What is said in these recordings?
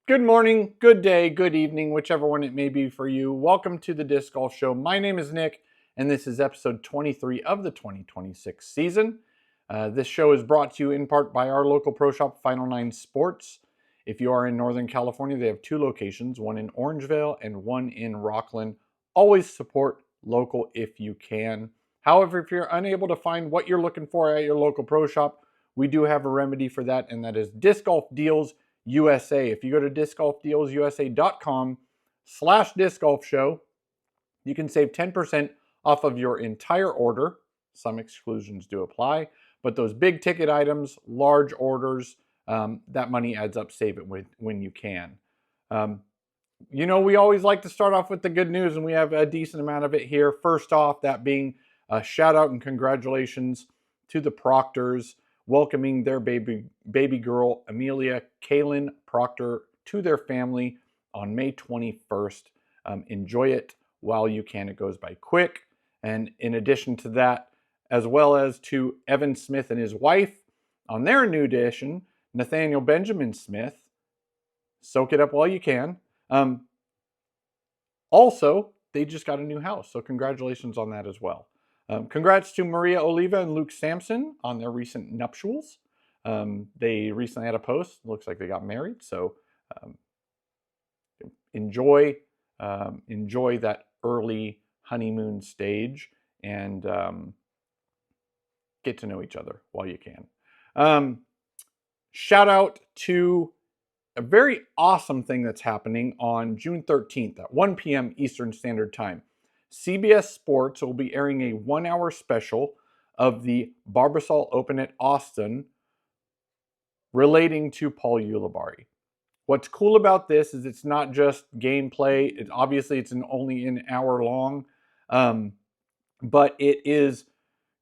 Good morning, good day, good evening, whichever one it may be for you. Welcome to the Disc Golf Show. My name is Nick, and this is episode 23 of the 2026 season. This show is brought to you in part by our local pro shop, Final Nine Sports. If you are in Northern California, they have two locations, one in Orangevale and one in Rockland. Always support local if you can. However, if you're unable to find what you're looking for at your local pro shop, we do have a remedy for that, and that is Disc Golf Deals USA. If you go to discgolfdealsusa.com/disc golf show, you can save 10% off of your entire order. Some exclusions do apply, but those big ticket items, large orders, that money adds up. Save it when you can. We always like to start off with the good news, and we have a decent amount of it here. First off, that being a shout out and congratulations to the Proctors, welcoming their baby girl, Amelia Kaylin Proctor, to their family on May 21st. Enjoy it while you can. It goes by quick. And in addition to that, as well as to Evan Smith and his wife on their new addition, Nathaniel Benjamin Smith. Soak it up while you can. Also, they just got a new house, so congratulations on that as well. Congrats to Maria Oliva and Luke Sampson on their recent nuptials. They recently had a post. Looks like they got married. So enjoy that early honeymoon stage and get to know each other while you can. Shout out to a very awesome thing that's happening on June 13th at 1 p.m. Eastern Standard Time. CBS Sports will be airing a 1-hour special of the Barbasol Open at Austin relating to Paul Ulibarri. What's cool about this is it's not just gameplay. It's only an hour long, but it is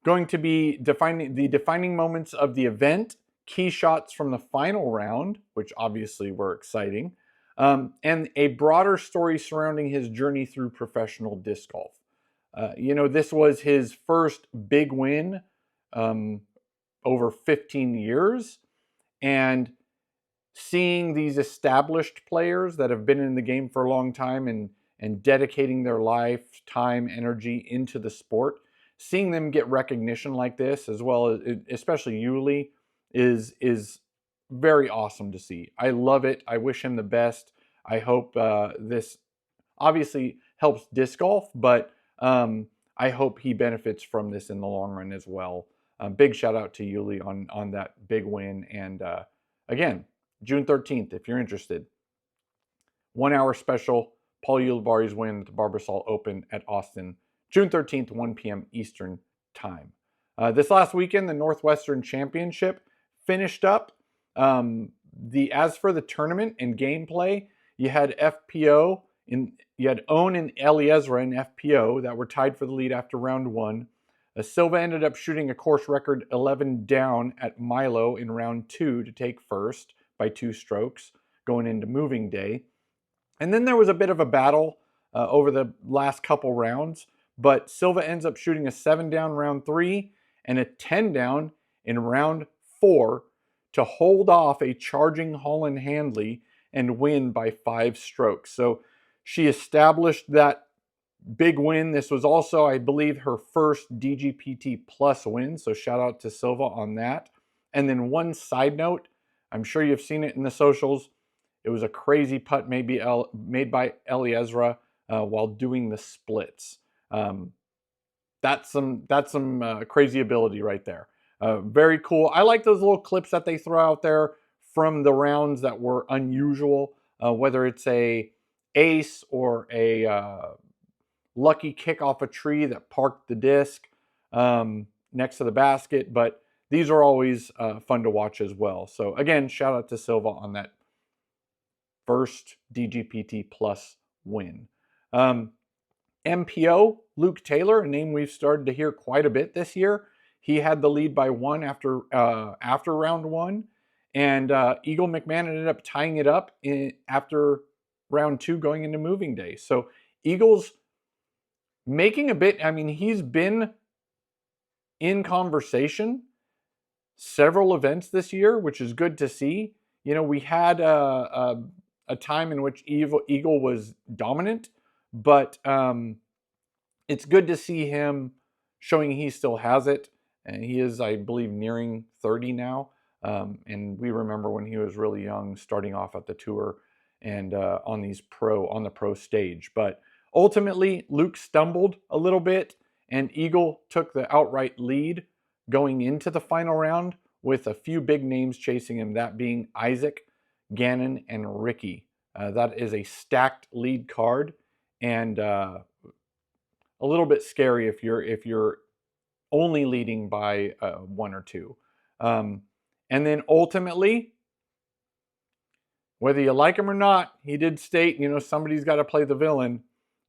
going to be defining moments of the event, key shots from the final round, which obviously were exciting, and a broader story surrounding his journey through professional disc golf. This was his first big win over 15 years, and seeing these established players that have been in the game for a long time and dedicating their life, time, energy into the sport, seeing them get recognition like this, as well as especially Yuli, is very awesome to see. I love it. I wish him the best. I hope this obviously helps disc golf, but I hope he benefits from this in the long run as well. Big shout out to Yuli on that big win. And again, June 13th, if you're interested. 1-hour special, Paul Ulibarri's win at the Barbasol Open at Austin, June 13th, 1 p.m. Eastern Time. This last weekend, the Northwestern Championship finished up. As for the tournament and gameplay, you had Owen and Eliezer in FPO that were tied for the lead after round one. Silva ended up shooting a course record 11 down at Milo in round two to take first by 2 strokes going into moving day. And then there was a bit of a battle over the last couple rounds, but Silva ends up shooting a 7 down round 3 and a 10 down in round 4 to hold off a charging Holland Handley and win by 5 strokes. So she established that big win. This was also, I believe, her first DGPT Plus win, so shout out to Silva on that. And then one side note, I'm sure you've seen it in the socials. It was a crazy putt made by Eliezer while doing the splits. That's some crazy ability right there. Very cool. I like those little clips that they throw out there from the rounds that were unusual, whether it's a ace or a lucky kick off a tree that parked the disc next to the basket. But these are always fun to watch as well. So again, shout out to Silva on that first DGPT Plus win. MPO, Luke Taylor, a name we've started to hear quite a bit this year. He had the lead by 1 after round 1. And Eagle McMahon ended up tying it up after round 2 going into moving day. So Eagles making a bit, he's been in conversation several events this year, which is good to see. We had a time in which Eagle was dominant, but it's good to see him showing he still has it. And he is, I believe, nearing 30 now. And we remember when he was really young, starting off at the tour and on the pro stage. But ultimately, Luke stumbled a little bit, and Eagle took the outright lead going into the final round with a few big names chasing him, that being Isaac, Gannon, and Ricky. That is a stacked lead card, and a little bit scary if you're only leading by 1 or 2. And then ultimately, whether you like him or not, he did state, somebody's got to play the villain.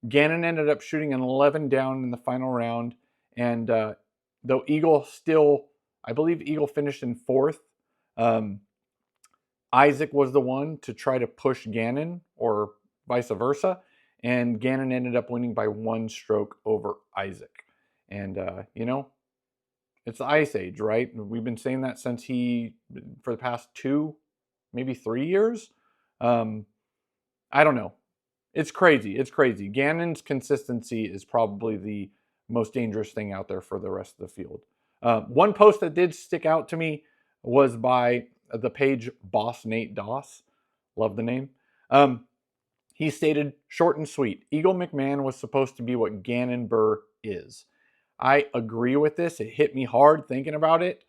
Gannon ended up shooting an 11 down in the final round. And though Eagle still, I believe Eagle finished in 4th, Isaac was the one to try to push Gannon, or vice versa. And Gannon ended up winning by 1 stroke over Isaac. And, it's the Ice Age, right? We've been saying that since for the past 2, maybe 3 years. I don't know. It's crazy. It's crazy. Gannon's consistency is probably the most dangerous thing out there for the rest of the field. One post that did stick out to me was by the page Boss Nate Doss. Love the name. He stated, short and sweet, Eagle McMahon was supposed to be what Gannon Burr is. I agree with this. It hit me hard thinking about it.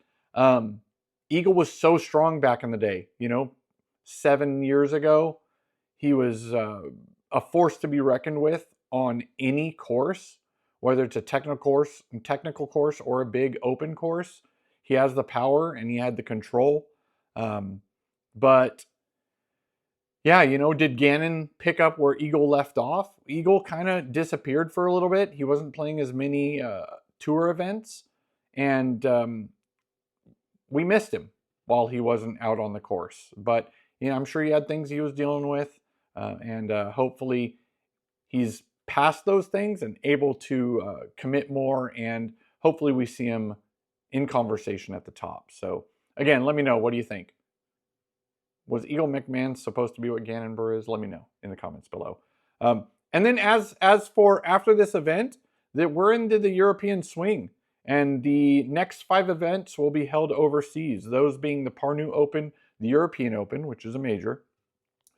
Eagle was so strong back in the day. 7 years ago, he was a force to be reckoned with on any course, whether it's a technical course or a big open course. He has the power and he had the control. But yeah, did Gannon pick up where Eagle left off? Eagle kind of disappeared for a little bit. He wasn't playing as many tour events, and we missed him while he wasn't out on the course. But I'm sure he had things he was dealing with, and hopefully he's past those things and able to commit more, and hopefully we see him in conversation at the top. So again, let me know, what do you think? Was Eagle McMahon supposed to be what Gannon Burr is? Let me know in the comments below. And then as for after this event, that we're into the European swing, and the next 5 events will be held overseas. Those being the Pärnu Open, the European Open, which is a major,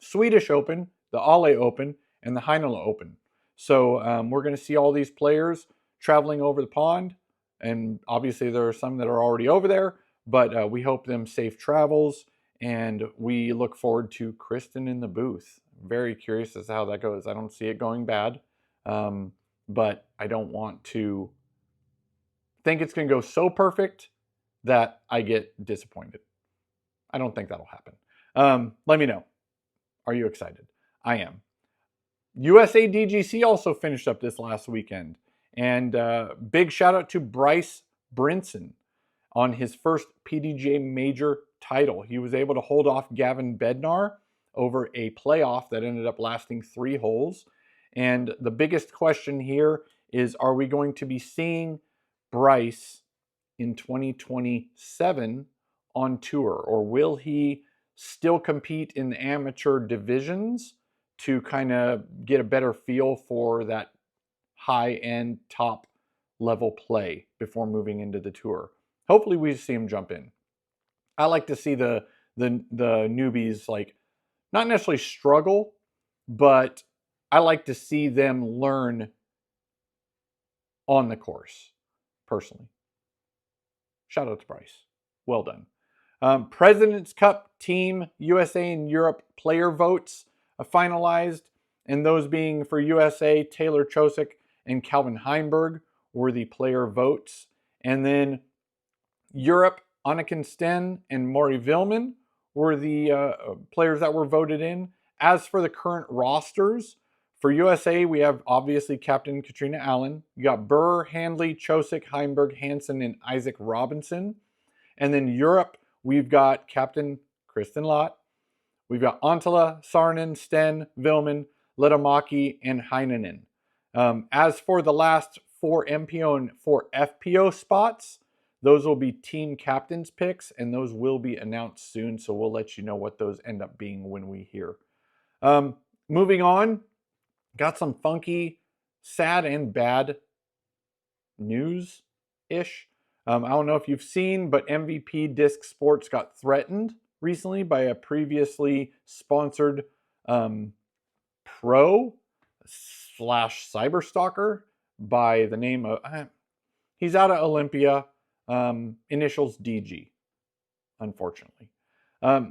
Swedish Open, the Ale Open, and the Heinola Open. So we're going to see all these players traveling over the pond, and obviously there are some that are already over there, but we hope them safe travels. And we look forward to Kristen in the booth. Very curious as to how that goes. I don't see it going bad, but I don't want to think it's going to go so perfect that I get disappointed. I don't think that'll happen. Let me know. Are you excited? I am. USADGC also finished up this last weekend. And big shout out to Bryce Brinson on his first PDGA major title. He was able to hold off Gavin Bednar over a playoff that ended up lasting 3 holes. And the biggest question here is, are we going to be seeing Bryce in 2027 on tour, or will he still compete in the amateur divisions to kind of get a better feel for that high-end top level play before moving into the tour? Hopefully we see him jump in. I like to see the newbies, like, not necessarily struggle, but I like to see them learn on the course, personally. Shout out to Bryce. Well done. President's Cup Team USA and Europe player votes finalized, and those being for USA, Taylor Chosick and Calvin Heimberg were the player votes. And then Europe, Anniken Sten and Maury Villman were the players that were voted in. As for the current rosters, for USA, we have obviously Captain Katrina Allen. You got Burr, Handley, Chosick, Heimberg, Hansen, and Isaac Robinson. And then Europe, we've got Captain Kristen Lott. We've got Antala, Sarnen, Sten, Villman, Letomaki, and Heinonen. As for the last 4 MPO and 4 FPO spots, those will be team captains picks, and those will be announced soon, so we'll let you know what those end up being when we hear. Moving on, got some funky, sad and bad news-ish. I don't know if you've seen, but MVP Disc Sports got threatened recently by a previously sponsored pro slash cyberstalker by the name of, he's out of Olympia, initials DG, unfortunately.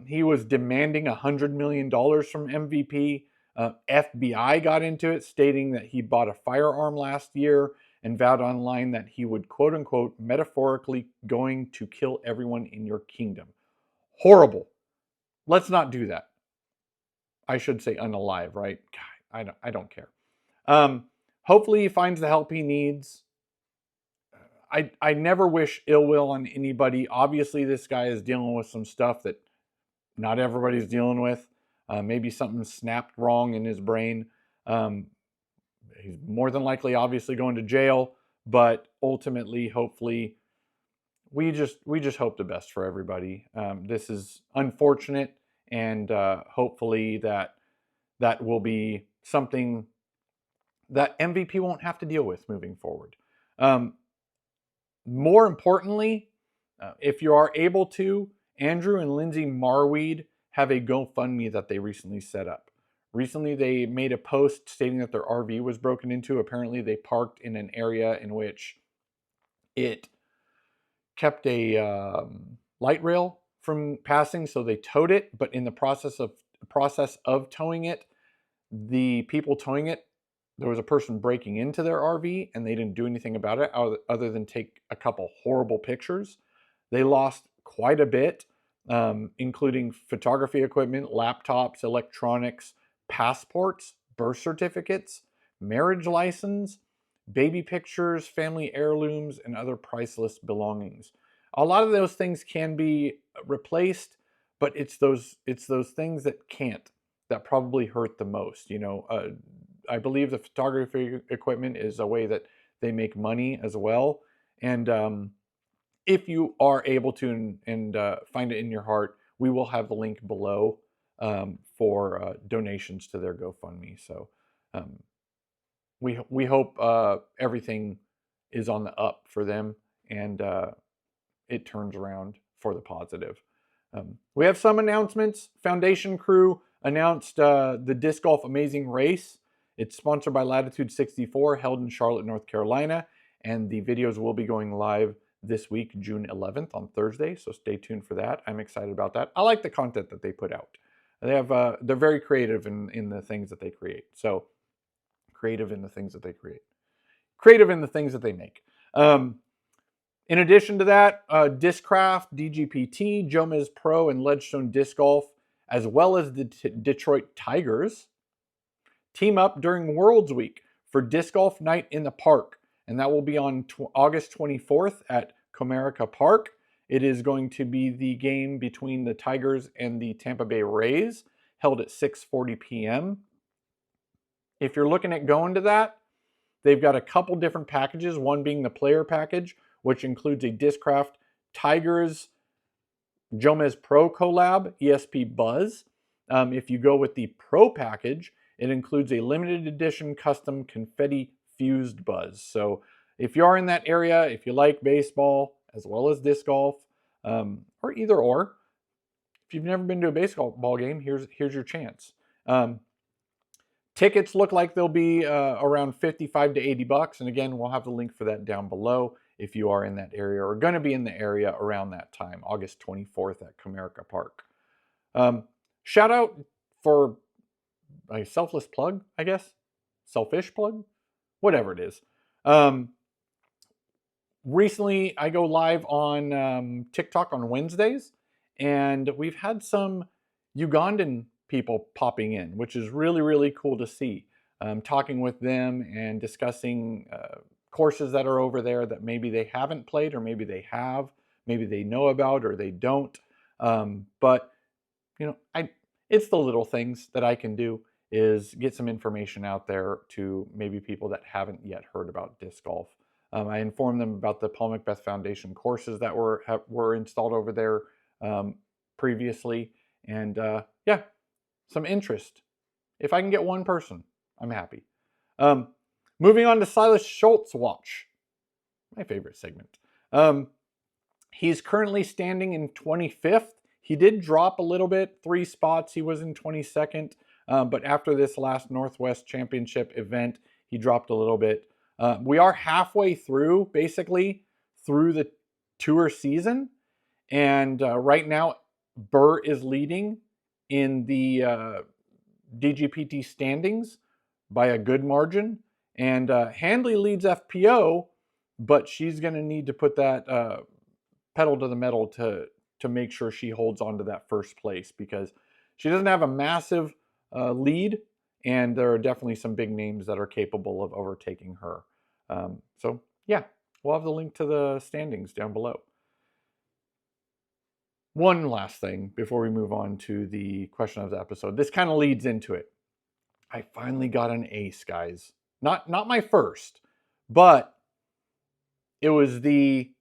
He was demanding $100 million from MVP. FBI got into it, stating that he bought a firearm last year and vowed online that he would, quote unquote, metaphorically going to kill everyone in your kingdom. Horrible. Let's not do that. I should say unalive, right? God, I don't care. Hopefully he finds the help he needs. I never wish ill will on anybody. Obviously, this guy is dealing with some stuff that not everybody's dealing with. Maybe something snapped wrong in his brain. He's more than likely obviously going to jail, but ultimately, hopefully, we just hope the best for everybody. This is unfortunate, and hopefully that will be something that MVP won't have to deal with moving forward. More importantly, if you are able to, Andrew and Lindsay Marweed have a GoFundMe that they recently set up. Recently, they made a post stating that their RV was broken into. Apparently, they parked in an area in which it kept a light rail from passing, so they towed it. But in the process of towing it, the people towing it, there was a person breaking into their RV, and they didn't do anything about it other than take a couple horrible pictures. They lost quite a bit, including photography equipment, laptops, electronics, passports, birth certificates, marriage license, baby pictures, family heirlooms, and other priceless belongings. A lot of those things can be replaced, but it's those things that can't, that probably hurt the most. I believe the photography equipment is a way that they make money as well. And if you are able to and find it in your heart, we will have the link below for donations to their GoFundMe. So we hope everything is on the up for them, and it turns around for the positive. We have some announcements. Foundation Crew announced the Disc Golf Amazing Race. It's sponsored by Latitude 64, held in Charlotte, North Carolina, and the videos will be going live this week, June 11th on Thursday, so stay tuned for that. I'm excited about that. I like the content that they put out. They're very creative in the things that they create. So creative in the things that they create. Creative in the things that they make. In addition to that, Discraft, DGPT, Jomez Pro, and Ledgestone Disc Golf, as well as the Detroit Tigers, team up during Worlds Week for Disc Golf Night in the Park. And that will be on August 24th at Comerica Park. It is going to be the game between the Tigers and the Tampa Bay Rays, held at 6:40 p.m. If you're looking at going to that, they've got a couple different packages, one being the player package, which includes a Discraft Tigers Jomez Pro collab, ESP Buzz. If you go with the Pro package, it includes a limited edition custom confetti fused buzz. So if you are in that area, if you like baseball as well as disc golf, or either or, if you've never been to a baseball game, here's your chance. Tickets look like they'll be around $55 to $80, and again, we'll have the link for that down below if you are in that area or going to be in the area around that time, August 24th at Comerica Park. Shout out for a selfless plug, I guess, selfish plug, whatever it is. Recently, I go live on TikTok on Wednesdays, and we've had some Ugandan people popping in, which is really, really cool to see. Talking with them and discussing courses that are over there that maybe they haven't played, or maybe they have, maybe they know about, or they don't. But it's the little things that I can do, is get some information out there to maybe people that haven't yet heard about disc golf. I informed them about the Paul Macbeth Foundation courses that were installed over there previously, and some interest If I can get one person, I'm happy. Moving on to Silas Schultz watch. My favorite segment. He's currently standing in 25th. He did drop a little bit, 3 spots. He was in 22nd. But after this last Northwest Championship event, he dropped a little bit. We are halfway through, basically, through the tour season. And right now, Burr is leading in the DGPT standings by a good margin. And Handley leads FPO, but she's going to need to put that pedal to the metal to make sure she holds on to that first place, because she doesn't have a massive lead, and there are definitely some big names that are capable of overtaking her. So yeah, we'll have the link to the standings down below. One last thing before we move on to the question of the episode. This kind of leads into it. I finally got an ace, guys. Not my first, but it was the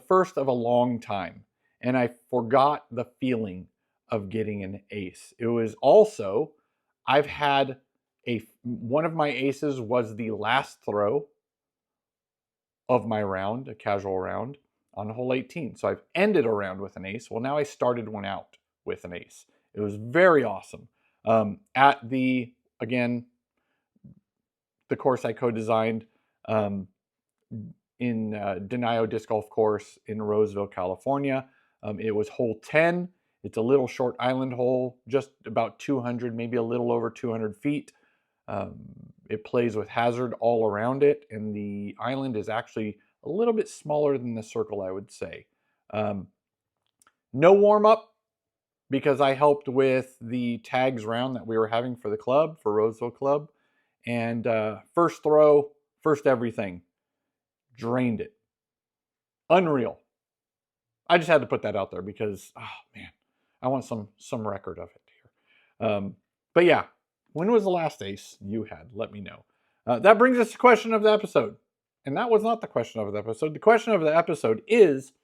first of a long time, and I forgot the feeling of getting an ace. It was also, I've had one of my aces was the last throw of my round, a casual round, on hole 18. So I've ended a round with an ace. Well, now I started one out with an ace. It was very awesome. At the, again, the course I co-designed in Denio Disc Golf Course in Roseville, California. It was hole 10. It's a little short island hole, just about 200, maybe a little over 200 feet. It plays with hazard all around it, and the island is actually a little bit smaller than the circle, I would say. No warm-up, because I helped with the tags round that we were having for the club, for Roseville Club. And first throw, first everything. Drained it. Unreal. I just had to put that out there because, oh man, I want some record of it here. But yeah, when was the last ace you had? Let me know. That brings us to the question of the episode. And that was not the question of the episode. The question of the episode is,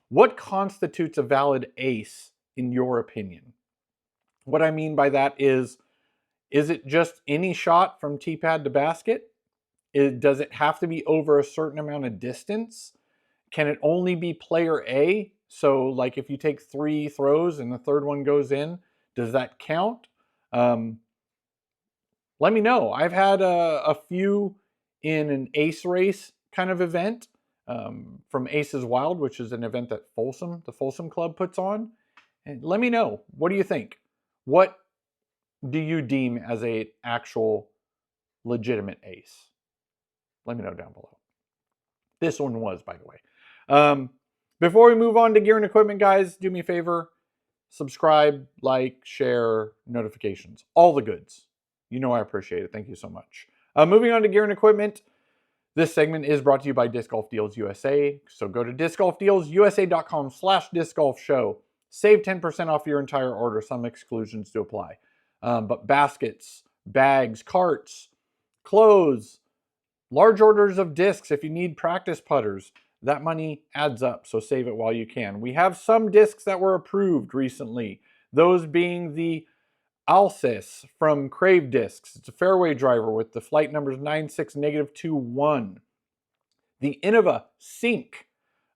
what constitutes a valid ace in your opinion? What I mean by that is it just any shot from tee pad to basket? Does it have to be over a certain amount of distance? Can it only be player A? So like if you take 3 throws and the third one goes in, does that count? Let me know. I've had a few in an ace race kind of event from Aces Wild, which is an event that the Folsom Club puts on. And let me know. What do you think? What do you deem as an actual legitimate ace? Let me know down below. This one was, by the way. Before we move on to gear and equipment, guys, do me a favor. Subscribe, like, share, notifications. All the goods. You know I appreciate it. Thank you so much. Moving on to gear and equipment. This segment is brought to you by Disc Golf Deals USA. So go to discgolfdealsusa.com/discgolfshow. Save 10% off your entire order. Some exclusions do apply. But baskets, bags, carts, clothes, large orders of discs if you need practice putters, that money adds up, so save it while you can. We have some discs that were approved recently, those being the Alcis from Crave Discs. It's a fairway driver with the flight numbers 96-21. The Innova Sync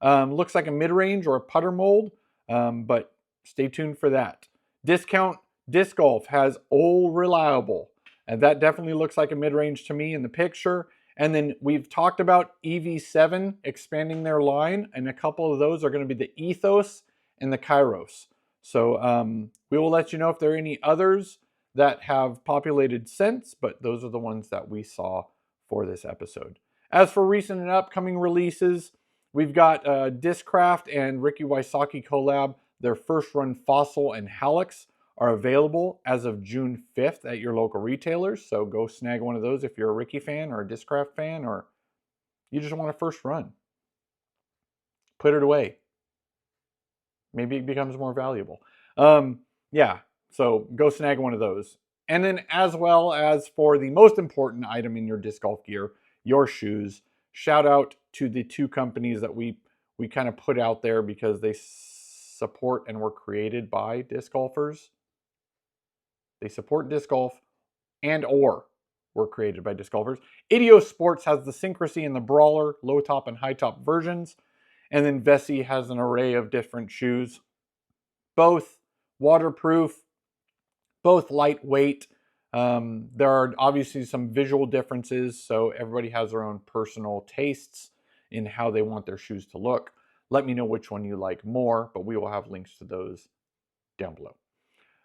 looks like a mid-range or a putter mold, but stay tuned for that. Discount Disc Golf has Old Reliable, and that definitely looks like a mid-range to me in the picture. And then we've talked about EV7 expanding their line, and a couple of those are going to be the Ethos and the Kairos. So we will let you know if there are any others that have populated since, but those are the ones that we saw for this episode. As for recent and upcoming releases, we've got Discraft and Ricky Wysocki collab. Their first run Fossil and Halix are available as of June 5th at your local retailers. So go snag one of those if you're a Ricky fan or a Discraft fan, or you just want a first run. Put it away. Maybe it becomes more valuable. Yeah, so go snag one of those. And then as well as for the most important item in your disc golf gear, your shoes, shout out to the 2 companies that we kind of put out there because they support and were created by disc golfers. They support disc golf and or were created by disc golfers. Idio Sports has the Syncrasy and the Brawler, low top and high top versions. And then Vessi has an array of different shoes, both waterproof, both lightweight. There are obviously some visual differences, so everybody has their own personal tastes in how they want their shoes to look. Let me know which one you like more, but we will have links to those down below.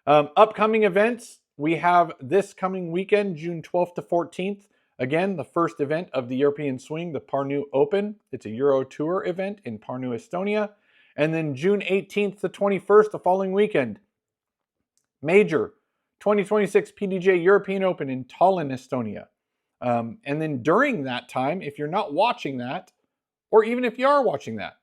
Upcoming events, we have this coming weekend, June 12th to 14th. Again, the first event of the European Swing, the Pärnu Open. It's a Euro Tour event in Pärnu, Estonia. And then June 18th to 21st, the following weekend, major 2026 PDJ European Open in Tallinn, Estonia. And then during that time, if you're not watching that, or even if you are watching that,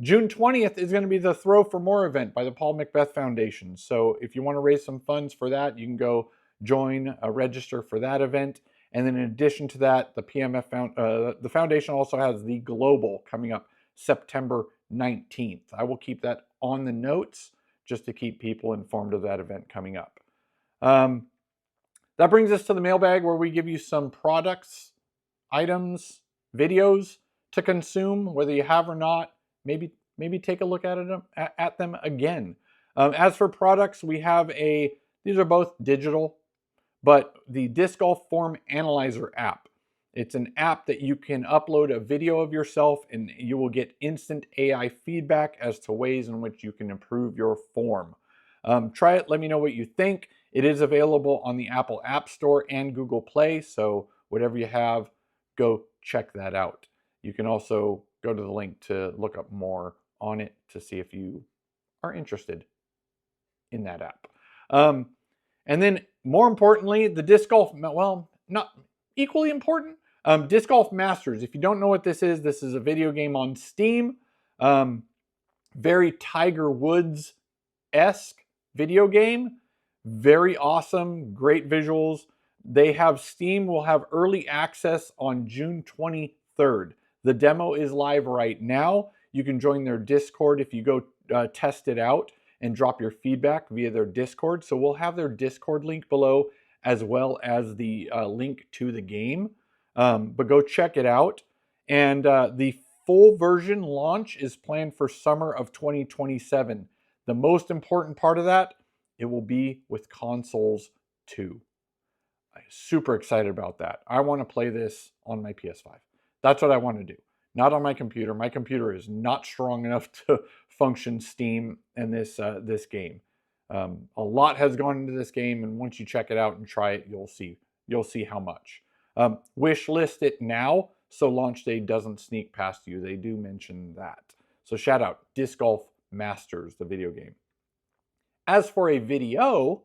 June 20th is going to be the Throw for More event by the Paul Macbeth Foundation. So if you want to raise some funds for that, you can go join, register for that event. And then in addition to that, the foundation also has the Global coming up September 19th. I will keep that on the notes just to keep people informed of that event coming up. That brings us to the mailbag, where we give you some products, items, videos to consume, whether you have or not. Maybe take a look at them again. As for products, we have these are both digital, but the Disc Golf Form Analyzer app. It's an app that you can upload a video of yourself and you will get instant AI feedback as to ways in which you can improve your form. Try it, let me know what you think. It is available on the Apple App Store and Google Play, so whatever you have, go check that out. You can also go to the link to look up more on it to see if you are interested in that app. And then more importantly, the Disc Golf, well, not equally important, Disc Golf Masters. If you don't know what this is a video game on Steam. Very Tiger Woods-esque video game. Very awesome, great visuals. Steam will have early access on June 23rd. The demo is live right now. You can join their Discord if you go test it out and drop your feedback via their Discord. So we'll have their Discord link below, as well as the link to the game. But go check it out. And the full version launch is planned for summer of 2027. The most important part of that, it will be with consoles too. I'm super excited about that. I want to play this on my PS5. That's what I want to do. Not on my computer. My computer is not strong enough to function Steam and this game. A lot has gone into this game, and once you check it out and try it, you'll see how much. Wish list it now so launch day doesn't sneak past you. They do mention that. So shout out Disc Golf Masters, the video game. As for a video,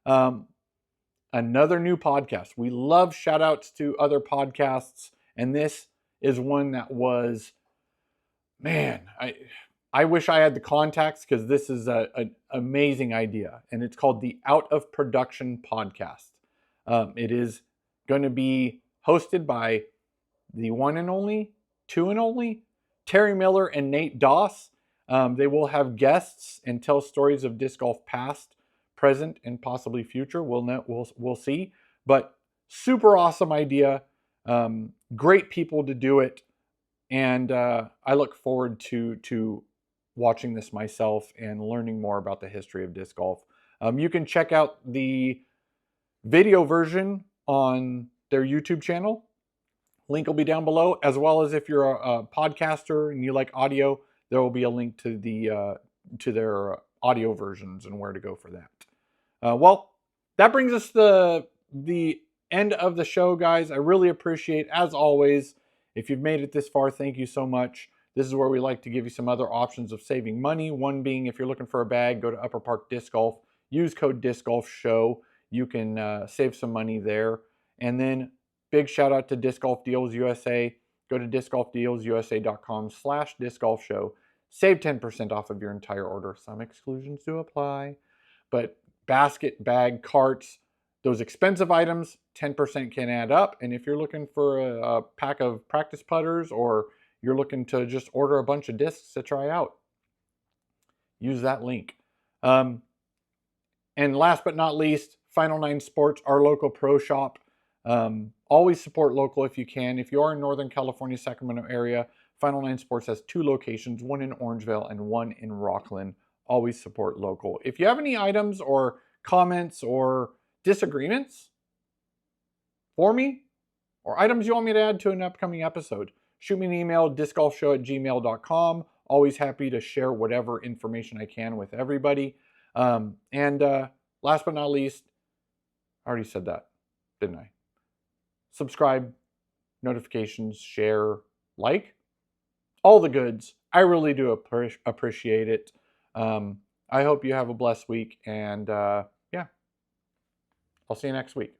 another new podcast. We love shout outs to other podcasts, and this is one that was, man, I wish I had the contacts, because this is an amazing idea, and it's called the Out of Production Podcast. It is going to be hosted by the one and only, two and only, Terry Miller and Nate Doss. They will have guests and tell stories of disc golf past, present, and possibly future. We'll see. But super awesome idea. Great people to do it. And I look forward to watching this myself and learning more about the history of disc golf. You can check out the video version on their YouTube channel. Link will be down below, as well as if you're a podcaster and you like audio, there will be a link to to their audio versions and where to go for that. Well, that brings us to the end of the show, guys. I really appreciate, as always, if you've made it this far, thank you so much. This is where we like to give you some other options of saving money. One being, if you're looking for a bag, go to Upper Park Disc Golf. Use code DiscGolfShow. You can save some money there. And then big shout out to Disc Golf Deals USA. Go to discgolfdealsusa.com/discgolfshow. Save 10% off of your entire order. Some exclusions do apply. But basket, bag, carts, those expensive items, 10% can add up. And if you're looking for a pack of practice putters, or you're looking to just order a bunch of discs to try out, use that link. And last but not least, Final Nine Sports, our local pro shop. Always support local if you can. If you are in Northern California, Sacramento area, Final Nine Sports has 2 locations, one in Orangevale and one in Rockland. Always support local. If you have any items or comments or disagreements for me, or items you want me to add to an upcoming episode, shoot me an email, discgolfshow@gmail.com. Always happy to share whatever information I can with everybody. Last but not least, I already said that, didn't I? Subscribe, notifications, share, like, all the goods. I really do appreciate it. I hope you have a blessed week, and yeah, I'll see you next week.